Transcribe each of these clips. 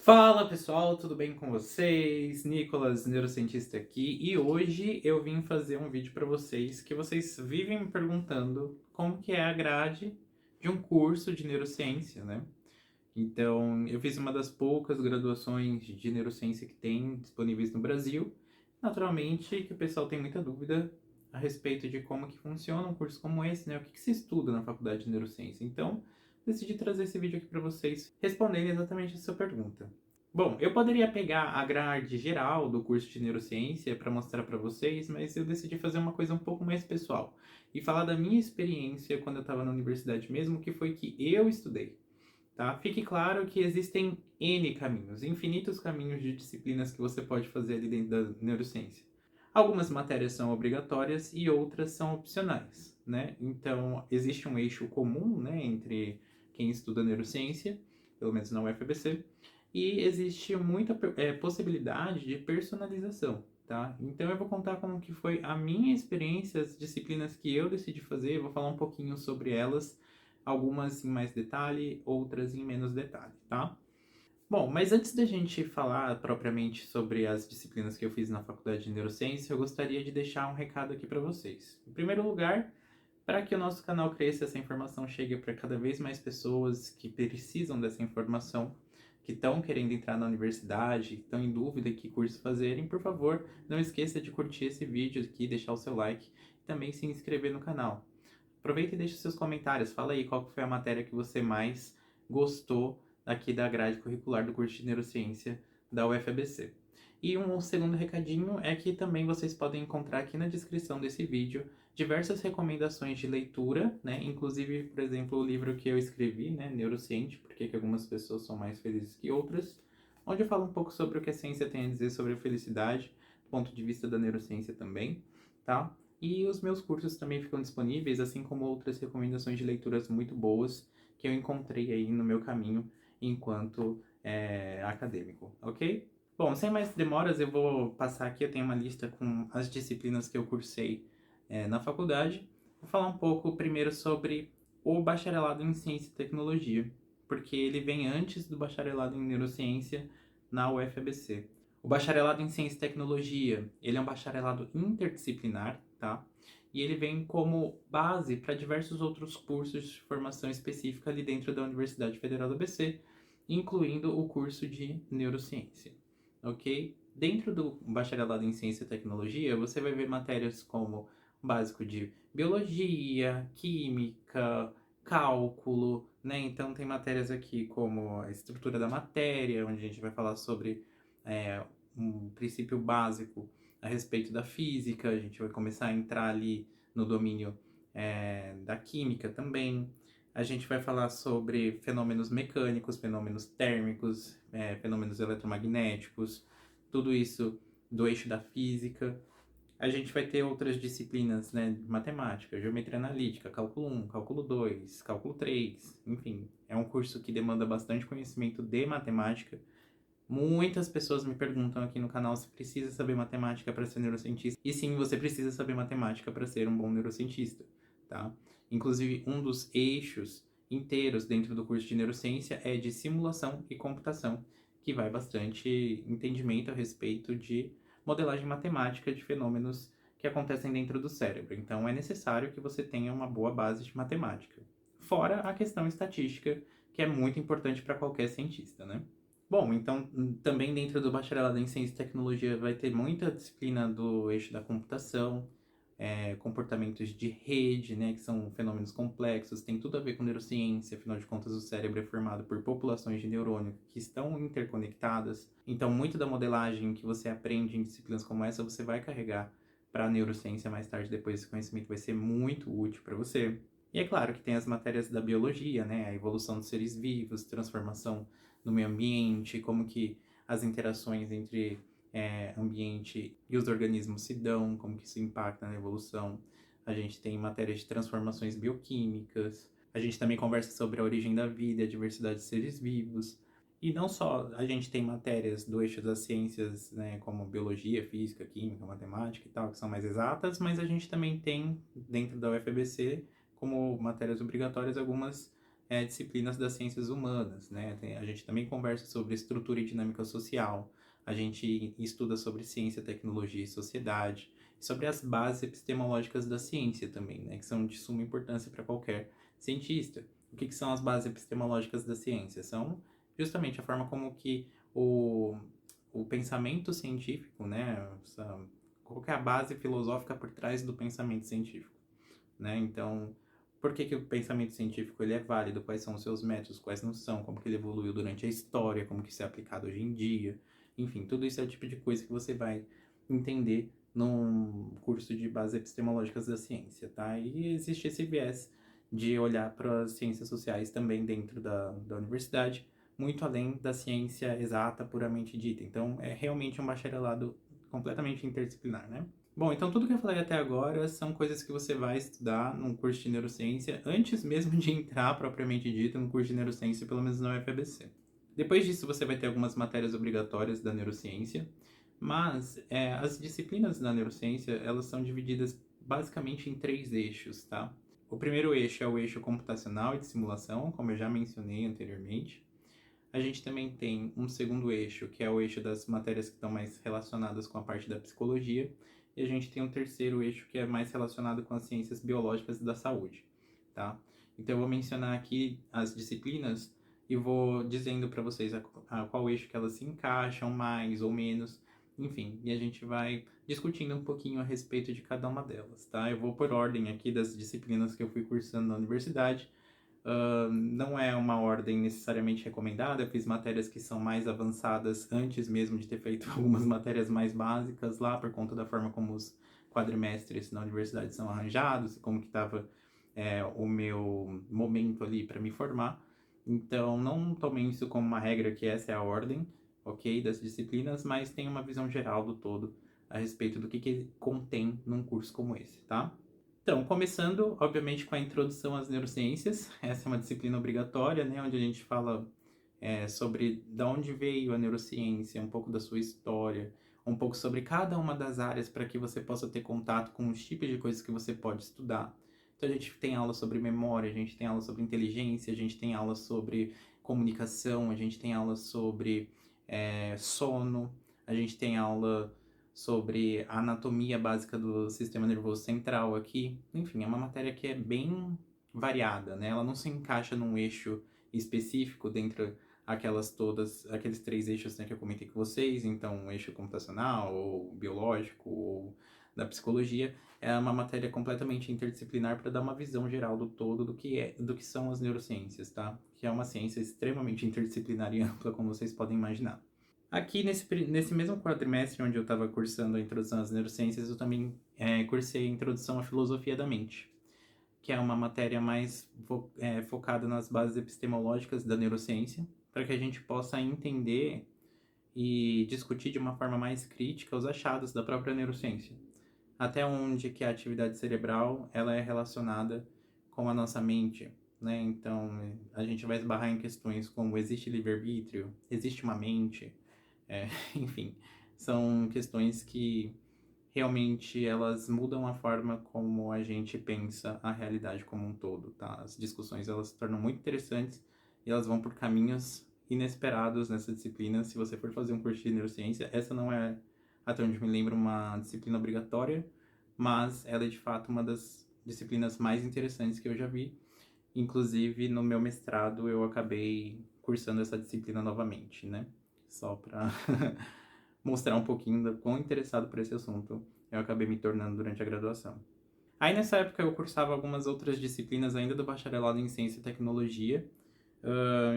Fala pessoal, tudo bem com vocês? Nicolas, neurocientista aqui, e hoje eu vim fazer um vídeo para vocês que vocês vivem me perguntando como que é a grade de um curso de neurociência, né? Então, eu fiz uma das poucas graduações de neurociência que tem disponíveis no Brasil. Naturalmente que o pessoal tem muita dúvida a respeito de como que funciona um curso como esse, né? O que que se estuda na faculdade de neurociência. Então, decidi trazer esse vídeo aqui para vocês respondendo exatamente a sua pergunta. Bom, eu poderia pegar a grade geral do curso de neurociência para mostrar para vocês, mas eu decidi fazer uma coisa um pouco mais pessoal e falar da minha experiência quando eu estava na universidade mesmo, que foi que eu estudei. Tá? Fique claro que existem N caminhos, infinitos caminhos de disciplinas que você pode fazer ali dentro da neurociência. Algumas matérias são obrigatórias e outras são opcionais, né? Então, existe um eixo comum, né, entre quem estuda neurociência, pelo menos na UFABC, e existe muita possibilidade de personalização, tá? Então, eu vou contar como que foi a minha experiência, as disciplinas que eu decidi fazer, eu vou falar um pouquinho sobre elas, algumas em mais detalhe, outras em menos detalhe, tá? Bom, mas antes da gente falar propriamente sobre as disciplinas que eu fiz na faculdade de neurociência, eu gostaria de deixar um recado aqui para vocês. Em primeiro lugar, para que o nosso canal cresça, essa informação chegue para cada vez mais pessoas que precisam dessa informação, que estão querendo entrar na universidade, estão em dúvida que curso fazerem, por favor, não esqueça de curtir esse vídeo aqui, deixar o seu like e também se inscrever no canal. Aproveita e deixa seus comentários. Fala aí qual foi a matéria que você mais gostou aqui da grade curricular do curso de Neurociência da UFABC. E um segundo recadinho é que também vocês podem encontrar aqui na descrição desse vídeo diversas recomendações de leitura, né? Inclusive, por exemplo, o livro que eu escrevi, né? Neurociente, porque que algumas pessoas são mais felizes que outras, onde eu falo um pouco sobre o que a ciência tem a dizer sobre a felicidade, do ponto de vista da neurociência também, tá? E os meus cursos também ficam disponíveis, assim como outras recomendações de leituras muito boas que eu encontrei aí no meu caminho enquanto acadêmico, ok? Bom, sem mais demoras, eu vou passar aqui, eu tenho uma lista com as disciplinas que eu cursei na faculdade. Vou falar um pouco primeiro sobre o bacharelado em Ciência e Tecnologia, porque ele vem antes do bacharelado em Neurociência na UFABC. O bacharelado em Ciência e Tecnologia, ele é um bacharelado interdisciplinar, tá? E ele vem como base para diversos outros cursos de formação específica ali dentro da Universidade Federal do ABC, incluindo o curso de Neurociência, ok? Dentro do bacharelado em Ciência e Tecnologia, você vai ver matérias como o básico de Biologia, Química, Cálculo, né? Então tem matérias aqui como a estrutura da matéria, onde a gente vai falar sobre é, um princípio básico a respeito da física, a gente vai começar a entrar ali no domínio da química também. A gente vai falar sobre fenômenos mecânicos, fenômenos térmicos, fenômenos eletromagnéticos, tudo isso do eixo da física. A gente vai ter outras disciplinas, né, matemática, geometria analítica, cálculo 1, cálculo 2, cálculo 3, enfim. É um curso que demanda bastante conhecimento de matemática. Muitas pessoas me perguntam aqui no canal se precisa saber matemática para ser neurocientista. E sim, você precisa saber matemática para ser um bom neurocientista, tá? Inclusive, um dos eixos inteiros dentro do curso de neurociência é de simulação e computação, que vai bastante entendimento a respeito de modelagem matemática de fenômenos que acontecem dentro do cérebro. Então, é necessário que você tenha uma boa base de matemática. Fora a questão estatística, que é muito importante para qualquer cientista, né? Bom, então também dentro do bacharelado em Ciência e Tecnologia vai ter muita disciplina do eixo da computação, comportamentos de rede, né, que são fenômenos complexos, tem tudo a ver com neurociência, afinal de contas o cérebro é formado por populações de neurônio que estão interconectadas, então muito da modelagem que você aprende em disciplinas como essa você vai carregar para a neurociência mais tarde, depois esse conhecimento vai ser muito útil para você. E é claro que tem as matérias da biologia, né, a evolução dos seres vivos, transformação no meio ambiente, como que as interações entre ambiente e os organismos se dão, como que isso impacta na evolução. A gente tem matérias de transformações bioquímicas, a gente também conversa sobre a origem da vida e a diversidade de seres vivos. E não só a gente tem matérias do eixo das ciências, né, como biologia, física, química, matemática e tal, que são mais exatas, mas a gente também tem, dentro da UFABC, como matérias obrigatórias, algumas disciplinas das ciências humanas, né? A gente também conversa sobre estrutura e dinâmica social, a gente estuda sobre ciência, tecnologia e sociedade, sobre as bases epistemológicas da ciência também, né? Que são de suma importância para qualquer cientista. O que são as bases epistemológicas da ciência? São justamente a forma como que o pensamento científico, né? Qual que é a base filosófica por trás do pensamento científico, né? Então, por que que o pensamento científico ele é válido? Quais são os seus métodos? Quais não são? Como que ele evoluiu durante a história? Como que isso é aplicado hoje em dia? Enfim, tudo isso é o tipo de coisa que você vai entender num curso de bases epistemológicas da ciência, tá? E existe esse viés de olhar para as ciências sociais também dentro da universidade, muito além da ciência exata puramente dita. Então, é realmente um bacharelado completamente interdisciplinar, né? Bom, então tudo que eu falei até agora são coisas que você vai estudar num curso de neurociência antes mesmo de entrar propriamente dito no curso de neurociência, pelo menos na UFABC. Depois disso, você vai ter algumas matérias obrigatórias da neurociência, mas as disciplinas da neurociência, elas são divididas basicamente em 3 eixos, tá? O primeiro eixo é o eixo computacional e de simulação, como eu já mencionei anteriormente. A gente também tem um segundo eixo, que é o eixo das matérias que estão mais relacionadas com a parte da psicologia, e a gente tem um terceiro eixo que é mais relacionado com as ciências biológicas e da saúde, tá? Então eu vou mencionar aqui as disciplinas e vou dizendo para vocês a qual eixo que elas se encaixam mais ou menos, enfim, e a gente vai discutindo um pouquinho a respeito de cada uma delas, tá? Eu vou por ordem aqui das disciplinas que eu fui cursando na universidade. Não é uma ordem necessariamente recomendada, eu fiz matérias que são mais avançadas antes mesmo de ter feito algumas matérias mais básicas lá, por conta da forma como os quadrimestres na universidade são arranjados, como que estava o meu momento ali para me formar. Então, não tomem isso como uma regra que essa é a ordem, ok, das disciplinas, mas tem uma visão geral do todo a respeito do que contém num curso como esse, tá? Então, começando, obviamente, com a introdução às neurociências. Essa é uma disciplina obrigatória, né, onde a gente fala sobre de onde veio a neurociência, um pouco da sua história, um pouco sobre cada uma das áreas para que você possa ter contato com os tipos de coisas que você pode estudar. Então, a gente tem aula sobre memória, a gente tem aula sobre inteligência, a gente tem aula sobre comunicação, a gente tem aula sobre sono, a gente tem aula sobre a anatomia básica do sistema nervoso central aqui. Enfim, é uma matéria que é bem variada, né? Ela não se encaixa num eixo específico dentro aqueles 3 eixos, né, que eu comentei com vocês, então o eixo computacional, ou biológico, ou da psicologia. É uma matéria completamente interdisciplinar para dar uma visão geral do todo do que são as neurociências, tá? Que é uma ciência extremamente interdisciplinar e ampla, como vocês podem imaginar. Aqui nesse mesmo quadrimestre onde eu estava cursando a Introdução às Neurociências, eu também cursei a Introdução à Filosofia da Mente, que é uma matéria mais focada nas bases epistemológicas da neurociência, para que a gente possa entender e discutir de uma forma mais crítica os achados da própria neurociência. Até onde que a atividade cerebral ela é relacionada com a nossa mente, né? Então, a gente vai esbarrar em questões como existe livre-arbítrio, existe uma mente, enfim, são questões que realmente elas mudam a forma como a gente pensa a realidade como um todo, tá? As discussões elas se tornam muito interessantes e elas vão por caminhos inesperados nessa disciplina. Se você for fazer um curso de neurociência, essa não é, até onde me lembro, uma disciplina obrigatória, mas ela é de fato uma das disciplinas mais interessantes que eu já vi. Inclusive, no meu mestrado, eu acabei cursando essa disciplina novamente, né? Só para mostrar um pouquinho do quão interessado por esse assunto eu acabei me tornando durante a graduação. Aí nessa época eu cursava algumas outras disciplinas ainda do bacharelado em Ciência e Tecnologia.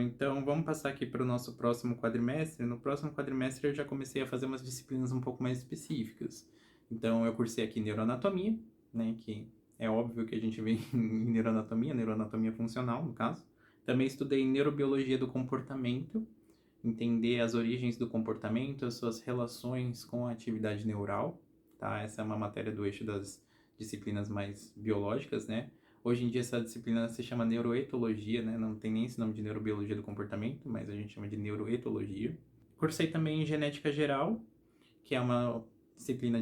Então vamos passar aqui para o nosso próximo quadrimestre. No próximo quadrimestre eu já comecei a fazer umas disciplinas um pouco mais específicas. Então eu cursei aqui neuroanatomia, né, que é óbvio que a gente vê em neuroanatomia funcional no caso. Também estudei neurobiologia do comportamento, entender as origens do comportamento, as suas relações com a atividade neural, tá? Essa é uma matéria do eixo das disciplinas mais biológicas, né? Hoje em dia essa disciplina se chama neuroetologia, né? Não tem nem esse nome de neurobiologia do comportamento, mas a gente chama de neuroetologia. Cursei também genética geral, que é uma disciplina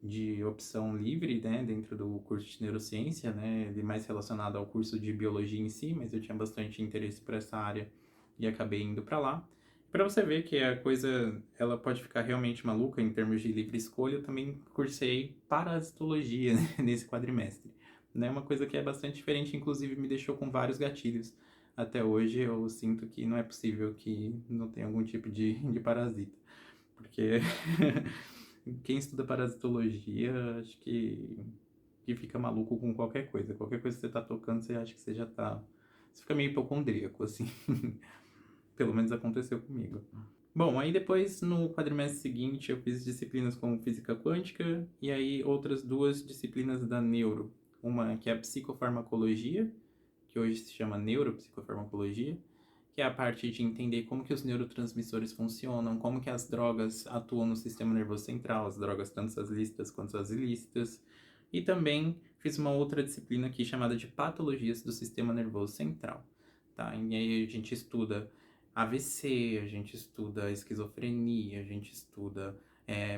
de opção livre, né, dentro do curso de neurociência, né, ele mais relacionado ao curso de biologia em si, mas eu tinha bastante interesse por essa área e acabei indo para lá. Para você ver que a coisa ela pode ficar realmente maluca em termos de livre escolha, eu também cursei parasitologia né, nesse quadrimestre, né, uma coisa que é bastante diferente, inclusive me deixou com vários gatilhos. Até hoje eu sinto que não é possível que não tenha algum tipo de parasita, porque quem estuda parasitologia, acho que fica maluco com qualquer coisa. Qualquer coisa que você tá tocando, você acha que você já tá... Você fica meio hipocondríaco, assim. Pelo menos aconteceu comigo. Bom, aí depois, no quadrimestre seguinte, eu fiz disciplinas como física quântica e aí outras duas disciplinas da neuro. Uma que é a psicofarmacologia, que hoje se chama neuropsicofarmacologia, que é a parte de entender como que os neurotransmissores funcionam, como que as drogas atuam no sistema nervoso central, as drogas tanto as lícitas quanto as ilícitas. E também fiz uma outra disciplina aqui chamada de patologias do sistema nervoso central. Tá? E aí a gente estuda AVC, a gente estuda esquizofrenia, a gente estuda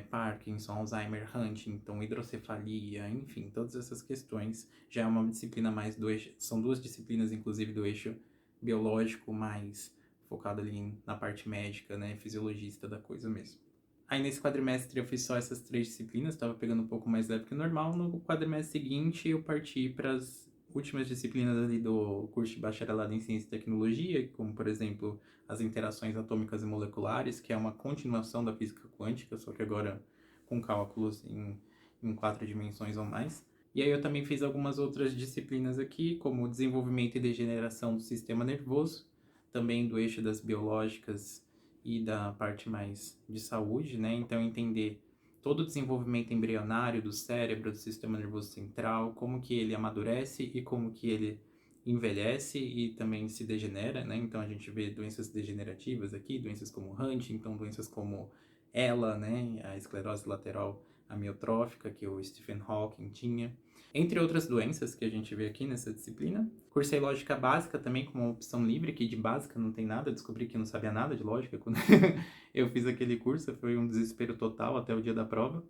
Parkinson, Alzheimer, Huntington, hidrocefalia, enfim, todas essas questões. Já é uma disciplina mais do eixo, são duas disciplinas, inclusive, do eixo biológico, mais focado ali na parte médica, né, fisiologista da coisa mesmo. Aí nesse quadrimestre eu fiz só essas três disciplinas, estava pegando um pouco mais leve que o normal. No quadrimestre seguinte eu parti para as últimas disciplinas ali do curso de bacharelado em ciência e tecnologia, como por exemplo as interações atômicas e moleculares, que é uma continuação da física quântica, só que agora com cálculos em 4 dimensões ou mais. E aí eu também fiz algumas outras disciplinas aqui, como desenvolvimento e degeneração do sistema nervoso, também do eixo das biológicas e da parte mais de saúde, né? Então entender todo o desenvolvimento embrionário do cérebro, do sistema nervoso central, como que ele amadurece e como que ele envelhece e também se degenera, né? Então a gente vê doenças degenerativas aqui, doenças como Huntington, doenças como ELA, né? A esclerose lateral amiotrófica que o Stephen Hawking tinha, entre outras doenças que a gente vê aqui nessa disciplina. Cursei lógica básica também como uma opção livre, que de básica não tem nada, descobri que não sabia nada de lógica quando eu fiz aquele curso, foi um desespero total até o dia da prova.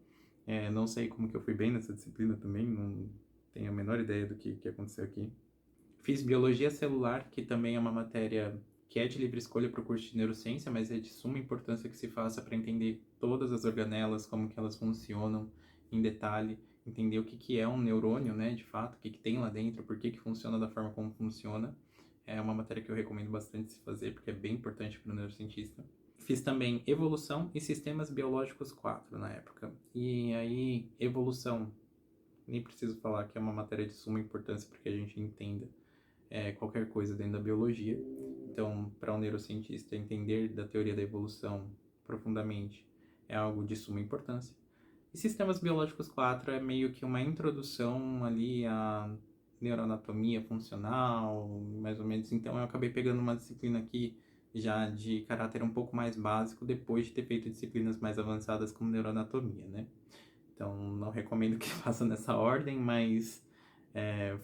Não sei como que eu fui bem nessa disciplina também, não tenho a menor ideia do que aconteceu aqui. Fiz biologia celular, que também é uma matéria que é de livre escolha para o curso de neurociência, mas é de suma importância que se faça para entender todas as organelas, como que elas funcionam em detalhe, entender o que é um neurônio, né, de fato, o que tem lá dentro, por que funciona da forma como funciona. É uma matéria que eu recomendo bastante se fazer, porque é bem importante para o neurocientista. Fiz também evolução e sistemas biológicos 4 na época. E aí, evolução, nem preciso falar que é uma matéria de suma importância para que a gente entenda qualquer coisa dentro da biologia. Então, para um neurocientista, entender da teoria da evolução profundamente é algo de suma importância. E sistemas biológicos 4 é meio que uma introdução ali à neuroanatomia funcional, mais ou menos. Então, eu acabei pegando uma disciplina aqui já de caráter um pouco mais básico, depois de ter feito disciplinas mais avançadas como neuroanatomia, né? Então, não recomendo que faça nessa ordem, mas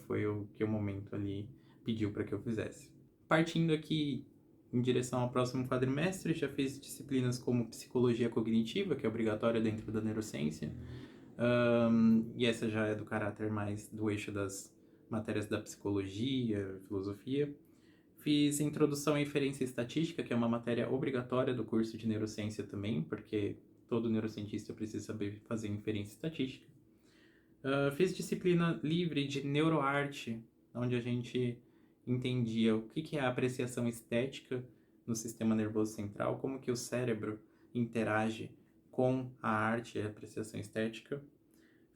foi o que o momento ali pediu para que eu fizesse. Partindo aqui em direção ao próximo quadrimestre, já fiz disciplinas como psicologia cognitiva, que é obrigatória dentro da neurociência, e essa já é do caráter mais do eixo das matérias da psicologia, filosofia. Fiz introdução à inferência estatística, que é uma matéria obrigatória do curso de neurociência também, porque todo neurocientista precisa saber fazer inferência estatística. Fiz disciplina livre de neuroarte, onde a gente entendia o que é a apreciação estética no sistema nervoso central, como que o cérebro interage com a arte e a apreciação estética.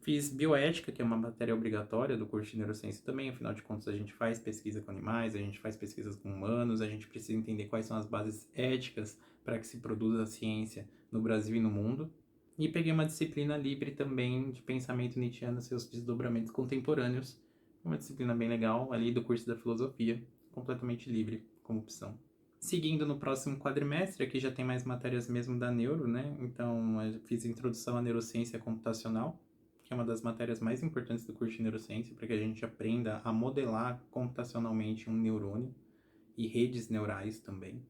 Fiz bioética, que é uma matéria obrigatória do curso de neurociência também, afinal de contas a gente faz pesquisa com animais, a gente faz pesquisas com humanos, a gente precisa entender quais são as bases éticas para que se produza a ciência no Brasil e no mundo. E peguei uma disciplina livre também de pensamento nietzschiano e seus desdobramentos contemporâneos, uma disciplina bem legal ali do curso da filosofia, completamente livre como opção. Seguindo no próximo quadrimestre, aqui já tem mais matérias mesmo da neuro, né? Então, eu fiz introdução à neurociência computacional, que é uma das matérias mais importantes do curso de neurociência, para que a gente aprenda a modelar computacionalmente um neurônio e redes neurais também.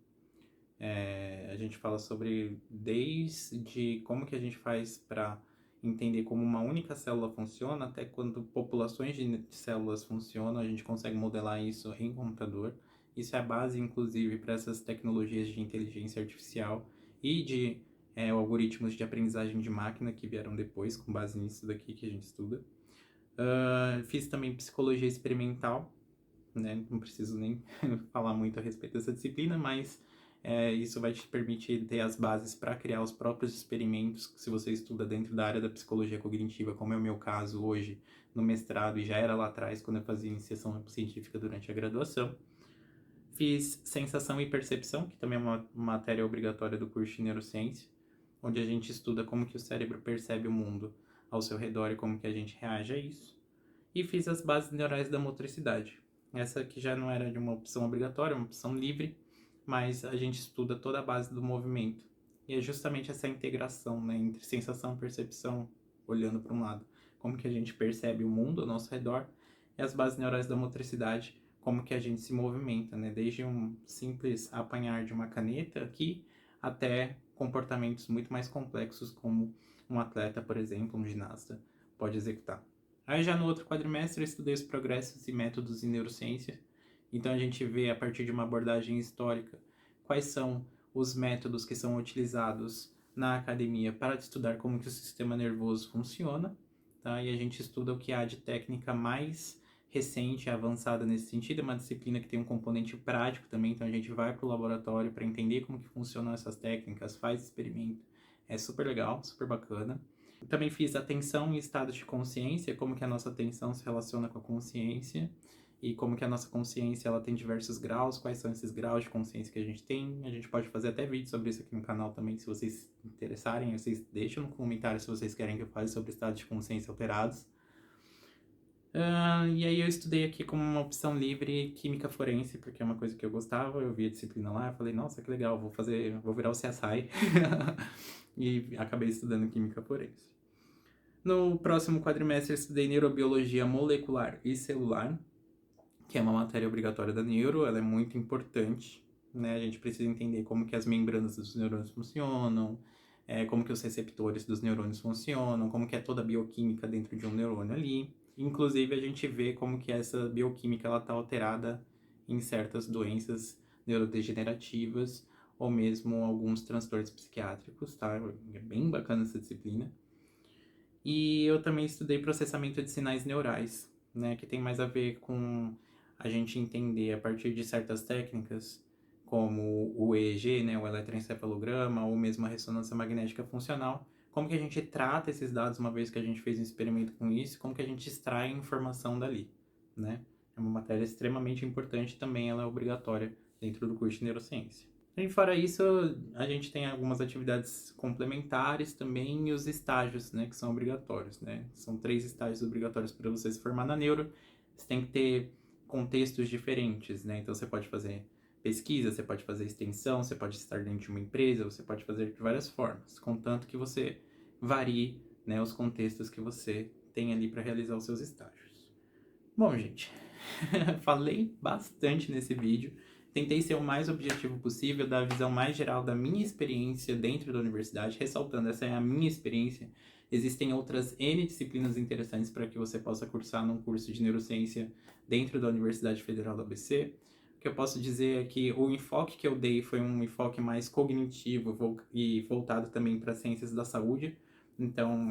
A gente fala sobre desde como que a gente faz para entender como uma única célula funciona, até quando populações de células funcionam, a gente consegue modelar isso em computador. Isso é a base, inclusive, para essas tecnologias de inteligência artificial e de algoritmos de aprendizagem de máquina que vieram depois, com base nisso daqui que a gente estuda. Fiz também psicologia experimental, né? Não preciso nem falar muito a respeito dessa disciplina, mas isso vai te permitir ter as bases para criar os próprios experimentos se você estuda dentro da área da psicologia cognitiva, como é o meu caso hoje no mestrado e já era lá atrás quando eu fazia iniciação científica durante a graduação. Fiz sensação e percepção, que também é uma matéria obrigatória do curso de neurociência, onde a gente estuda como que o cérebro percebe o mundo ao seu redor e como que a gente reage a isso. E fiz as bases neurais da motricidade. Essa aqui já não era de uma opção obrigatória, uma opção livre, mas a gente estuda toda a base do movimento. E é justamente essa integração, né, entre sensação e percepção, olhando para um lado, como que a gente percebe o mundo ao nosso redor, e as bases neurais da motricidade, como que a gente se movimenta, né, desde um simples apanhar de uma caneta aqui, até comportamentos muito mais complexos, como um atleta, por exemplo, um ginasta, pode executar. Aí já no outro quadrimestre eu estudei os progressos e métodos em neurociência. Então a gente vê a partir de uma abordagem histórica quais são os métodos que são utilizados na academia para estudar como que o sistema nervoso funciona, tá? E a gente estuda o que há de técnica mais recente e avançada nesse sentido. É uma disciplina que tem um componente prático também, então a gente vai para o laboratório para entender como que funcionam essas técnicas, faz experimento. É super legal, super bacana. Também fiz atenção em estados de consciência, como que a nossa atenção se relaciona com a consciência e como que a nossa consciência ela tem diversos graus, quais são esses graus de consciência que a gente tem. A gente pode fazer até vídeo sobre isso aqui no canal também, se vocês se interessarem. Vocês deixam no comentário se vocês querem que eu fale sobre estados de consciência alterados. E aí eu estudei aqui como uma opção livre química forense, porque é uma coisa que eu gostava, eu vi a disciplina lá, eu falei, nossa, que legal, vou virar o CSI. E acabei estudando química forense. No próximo quadrimestre eu estudei neurobiologia molecular e celular, que é uma matéria obrigatória da neuro, ela é muito importante, né? A gente precisa entender como que as membranas dos neurônios funcionam, como que os receptores dos neurônios funcionam, como que é toda a bioquímica dentro de um neurônio ali. Inclusive a gente vê como que essa bioquímica ela está alterada em certas doenças neurodegenerativas ou mesmo alguns transtornos psiquiátricos, tá? É bem bacana essa disciplina. E eu também estudei processamento de sinais neurais, né, que tem mais a ver com a gente entender a partir de certas técnicas, como o EEG, né, o eletroencefalograma, ou mesmo a ressonância magnética funcional, como que a gente trata esses dados uma vez que a gente fez um experimento com isso, como que a gente extrai informação dali, né? É uma matéria extremamente importante, também ela é obrigatória dentro do curso de neurociência. E fora isso, a gente tem algumas atividades complementares também e os estágios, né, que são obrigatórios, né? São 3 estágios obrigatórios para você se formar na neuro. Você tem que ter contextos diferentes, né? Então você pode fazer pesquisa, você pode fazer extensão, você pode estar dentro de uma empresa, você pode fazer de várias formas, contanto que você varie, né, os contextos que você tem ali para realizar os seus estágios. Bom, gente, falei bastante nesse vídeo. Tentei ser o mais objetivo possível, dar a visão mais geral da minha experiência dentro da universidade, ressaltando, essa é a minha experiência. Existem outras N disciplinas interessantes para que você possa cursar num curso de neurociência dentro da Universidade Federal do ABC. O que eu posso dizer é que o enfoque que eu dei foi um enfoque mais cognitivo e voltado também para ciências da saúde. Então,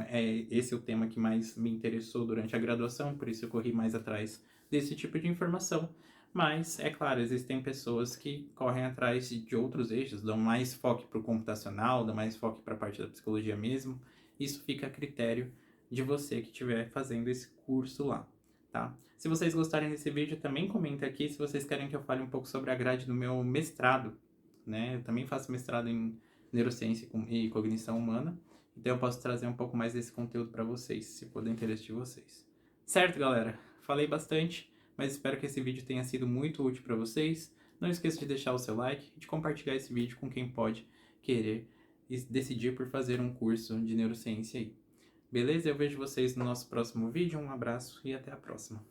esse é o tema que mais me interessou durante a graduação, por isso eu corri mais atrás desse tipo de informação. Mas, é claro, existem pessoas que correm atrás de outros eixos, dão mais foco para o computacional, dão mais foco para a parte da psicologia mesmo. Isso fica a critério de você que estiver fazendo esse curso lá, tá? Se vocês gostarem desse vídeo, também comenta aqui se vocês querem que eu fale um pouco sobre a grade do meu mestrado, né? Eu também faço mestrado em neurociência e cognição humana, então eu posso trazer um pouco mais desse conteúdo para vocês, se for do interesse de vocês. Certo, galera? Falei bastante, mas espero que esse vídeo tenha sido muito útil para vocês. Não esqueça de deixar o seu like e de compartilhar esse vídeo com quem pode querer decidir por fazer um curso de neurociência aí. Beleza? Eu vejo vocês no nosso próximo vídeo. Um abraço e até a próxima.